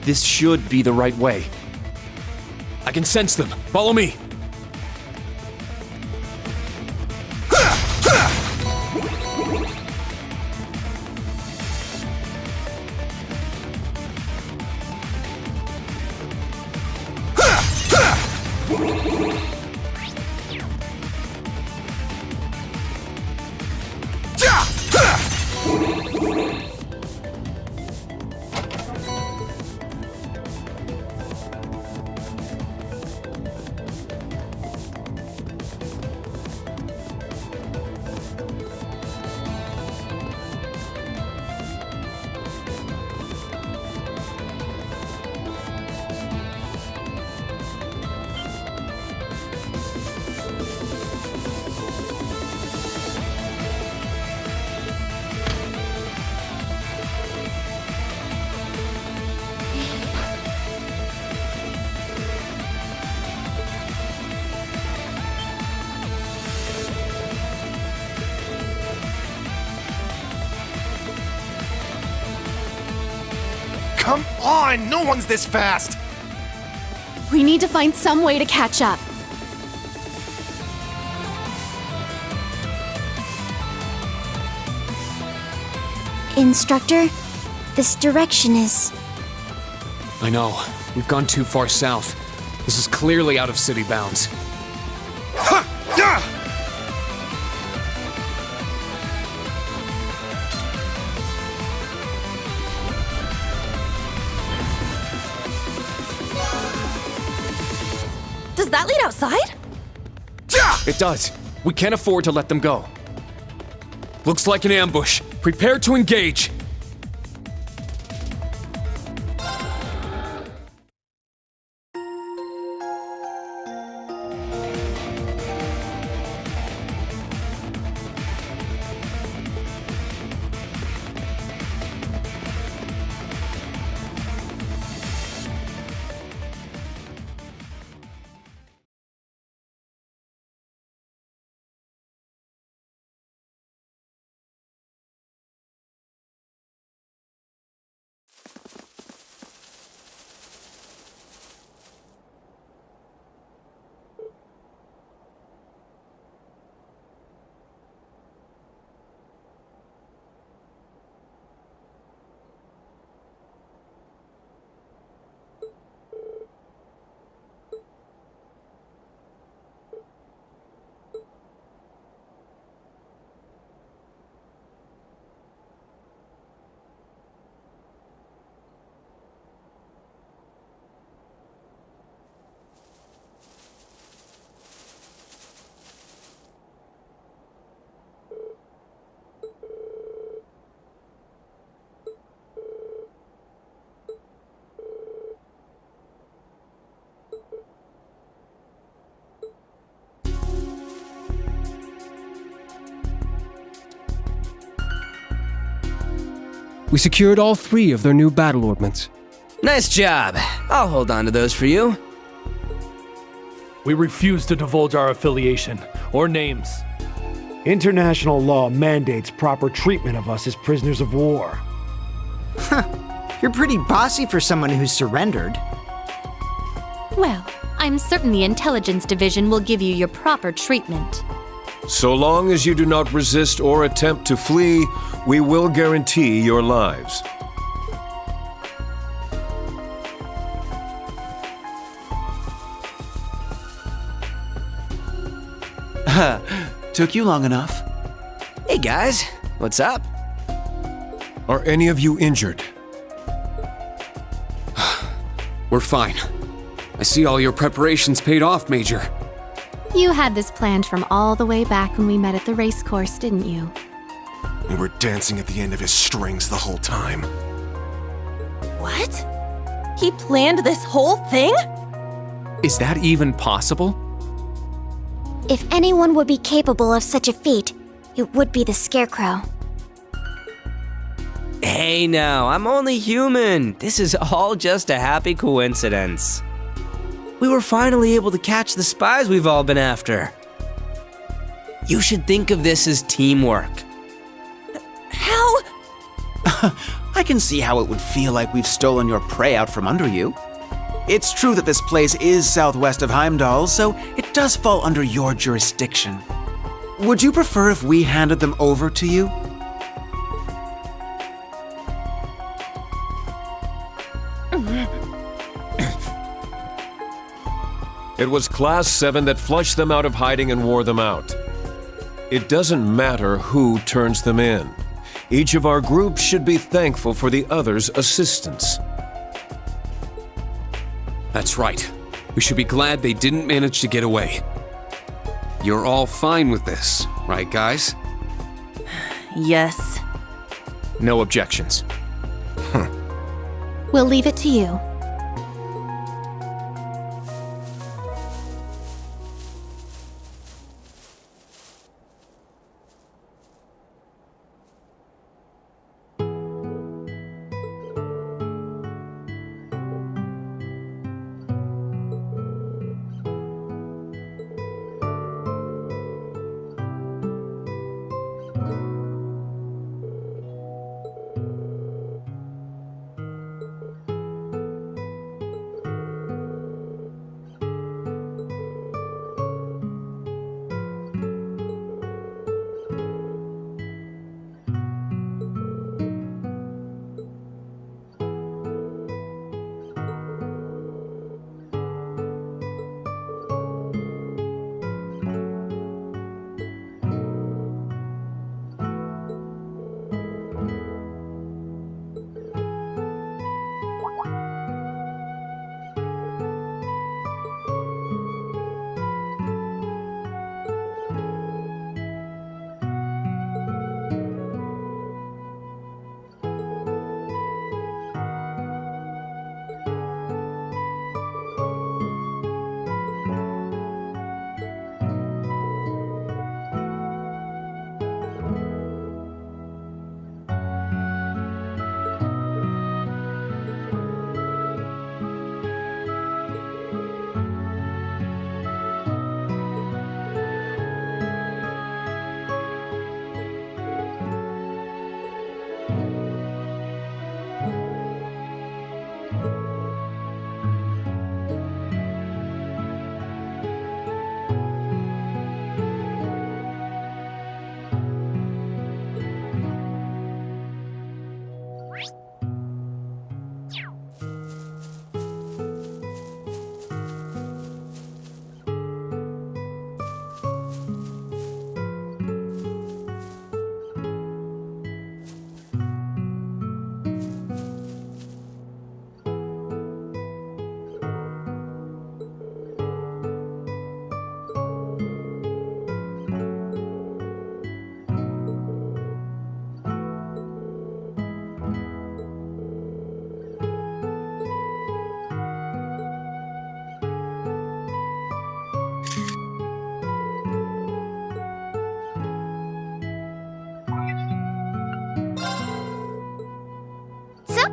This should be the right way. I can sense them. Follow me. Come on! No one's this fast! We need to find some way to catch up. Instructor, this direction is... I know. We've gone too far south. This is clearly out of city bounds. Ha! Yeah! Does that lead outside? It does. We can't afford to let them go. Looks like an ambush. Prepare to engage. We secured all 3 of their new battle ordnance. Nice job. I'll hold on to those for you. We refuse to divulge our affiliation or names. International law mandates proper treatment of us as prisoners of war. Huh. You're pretty bossy for someone who's surrendered. Well, I'm certain the Intelligence Division will give you your proper treatment. So long as you do not resist or attempt to flee, we will guarantee your lives. Took you long enough. Hey guys, what's up? Are any of you injured? We're fine. I see all your preparations paid off, Major. You had this planned from all the way back when we met at the race course, didn't you? We were dancing at the end of his strings the whole time. What? He planned this whole thing? Is that even possible? If anyone would be capable of such a feat, it would be the Scarecrow. Hey now, I'm only human. This is all just a happy coincidence. we were finally able to catch the spies we've all been after. You should think of this as teamwork. How? I can see how it would feel like we've stolen your prey out from under you. It's true that this place is southwest of Heimdall, so it does fall under your jurisdiction. Would you prefer if we handed them over to you? It was Class 7 that flushed them out of hiding and wore them out. It doesn't matter who turns them in. Each of our groups should be thankful for the other's assistance. That's right. We should be glad they didn't manage to get away. You're all fine with this, right, guys? Yes. No objections. We'll leave it to you.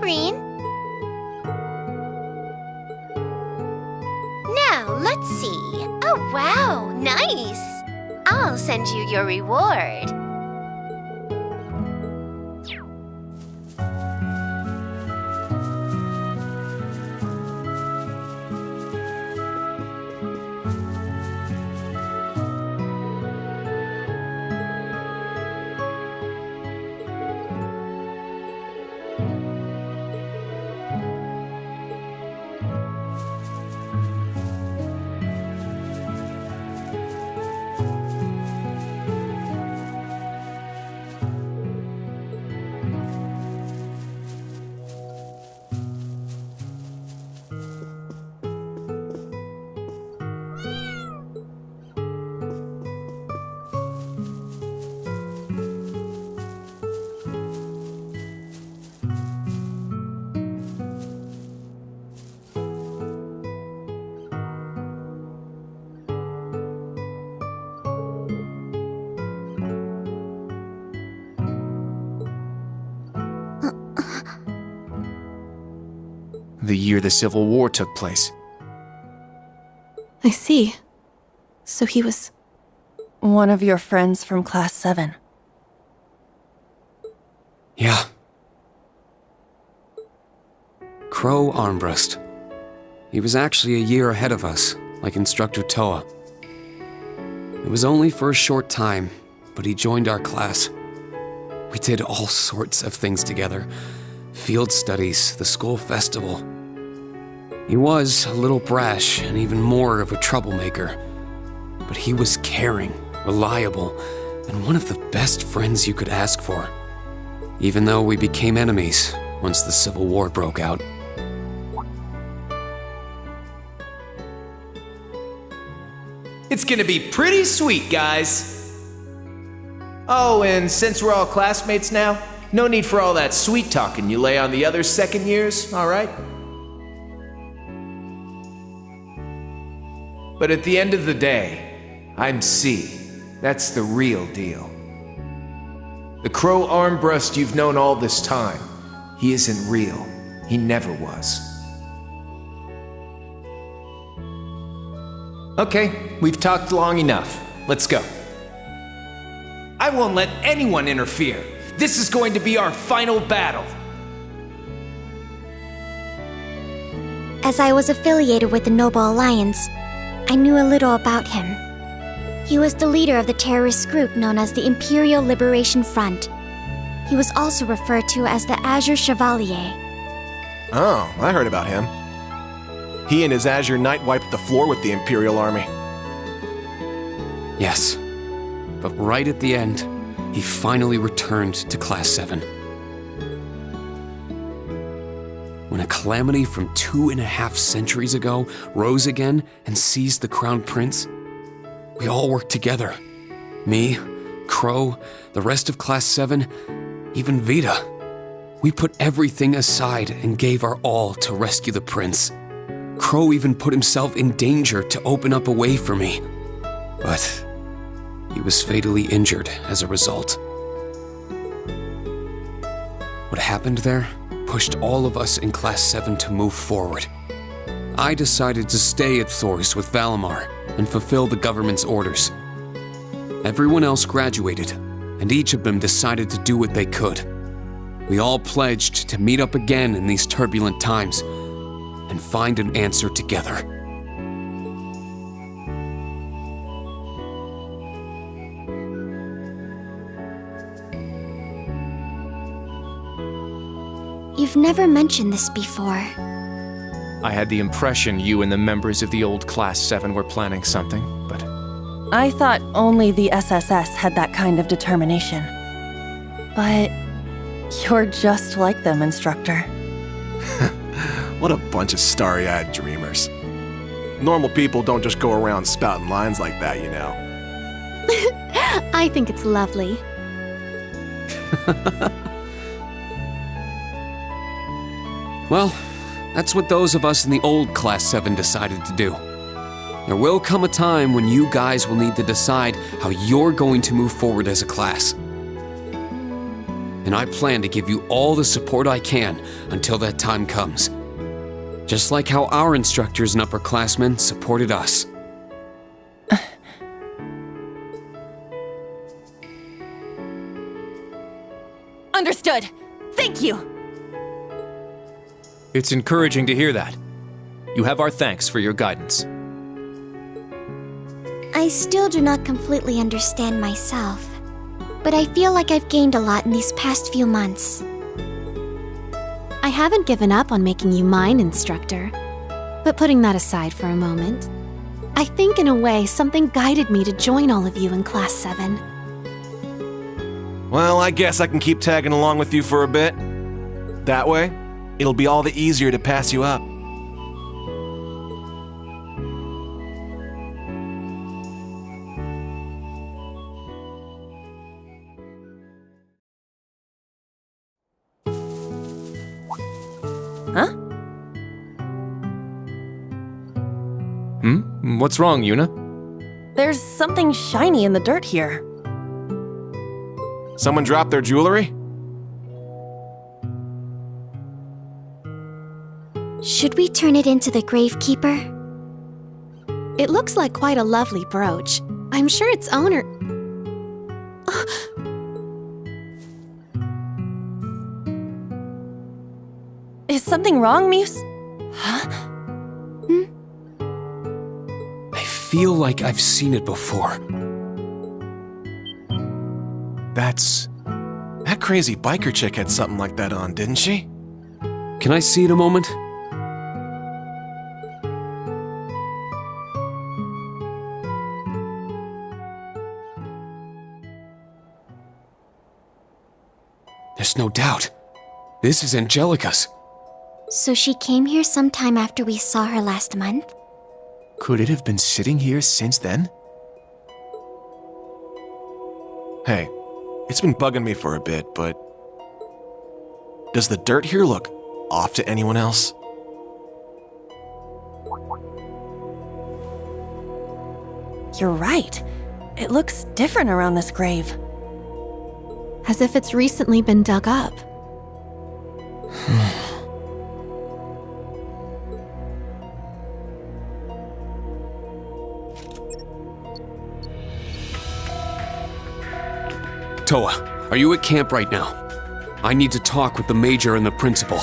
Green. Now, let's see. Oh, wow, nice. I'll send you your reward. The year the Civil War took place. I see. So he was... one of your friends from Class 7. Yeah. Crow Armbrust. He was actually a year ahead of us, like Instructor Toa. It was only for a short time, but he joined our class. We did all sorts of things together. Field studies, the school festival. He was a little brash and even more of a troublemaker. But he was caring, reliable, and one of the best friends you could ask for. Even though we became enemies once the Civil War broke out. It's gonna be pretty sweet, guys. Oh, and since we're all classmates now, no need for all that sweet talking you lay on the other second years, all right? But at the end of the day, I'm C. That's the real deal. The Crow Armbrust you've known all this time, he isn't real. He never was. Okay, we've talked long enough. Let's go. I won't let anyone interfere. This is going to be our final battle. As I was affiliated with the Noble Alliance, I knew a little about him. He was the leader of the terrorist group known as the Imperial Liberation Front. He was also referred to as the Azure Chevalier. Oh, I heard about him. He and his Azure Knight wiped the floor with the Imperial Army. Yes. But right at the end, he finally returned to Class 7. When a calamity from 2.5 centuries ago rose again and seized the Crown Prince, we all worked together. Me, Crow, the rest of Class 7, even Vita. We put everything aside and gave our all to rescue the prince. Crow even put himself in danger to open up a way for me. But he was fatally injured as a result. What happened there pushed all of us in Class 7 to move forward. I decided to stay at Thors with Valimar and fulfill the government's orders. Everyone else graduated, and each of them decided to do what they could. We all pledged to meet up again in these turbulent times and find an answer together. You've never mentioned this before. I had the impression you and the members of the old Class 7 were planning something, but... I thought only the SSS had that kind of determination. But you're just like them, Instructor. What a bunch of starry-eyed dreamers. Normal people don't just go around spouting lines like that, you know. I think it's lovely. Well, that's what those of us in the old Class 7 decided to do. There will come a time when you guys will need to decide how you're going to move forward as a class. And I plan to give you all the support I can until that time comes. Just like how our instructors and upperclassmen supported us. Understood. Thank you. It's encouraging to hear that. You have our thanks for your guidance. I still do not completely understand myself, but I feel like I've gained a lot in these past few months. I haven't given up on making you mine, Instructor. But putting that aside for a moment, I think in a way something guided me to join all of you in Class 7. Well, I guess I can keep tagging along with you for a bit. That way, it'll be all the easier to pass you up. Huh? What's wrong, Yuna? There's something shiny in the dirt here. Someone dropped their jewelry? Should we turn it into the Gravekeeper? It looks like quite a lovely brooch. I'm sure its owner... Is something wrong, Muse? Huh? I feel like I've seen it before. That crazy biker chick had something like that on, didn't she? Can I see it a moment? There's no doubt. This is Angelica's. So she came here sometime after we saw her last month? Could it have been sitting here since then? Hey, it's been bugging me for a bit, but... does the dirt here look off to anyone else? You're right. It looks different around this grave. As if it's recently been dug up. Toa, are you at camp right now? I need to talk with the Major and the Principal.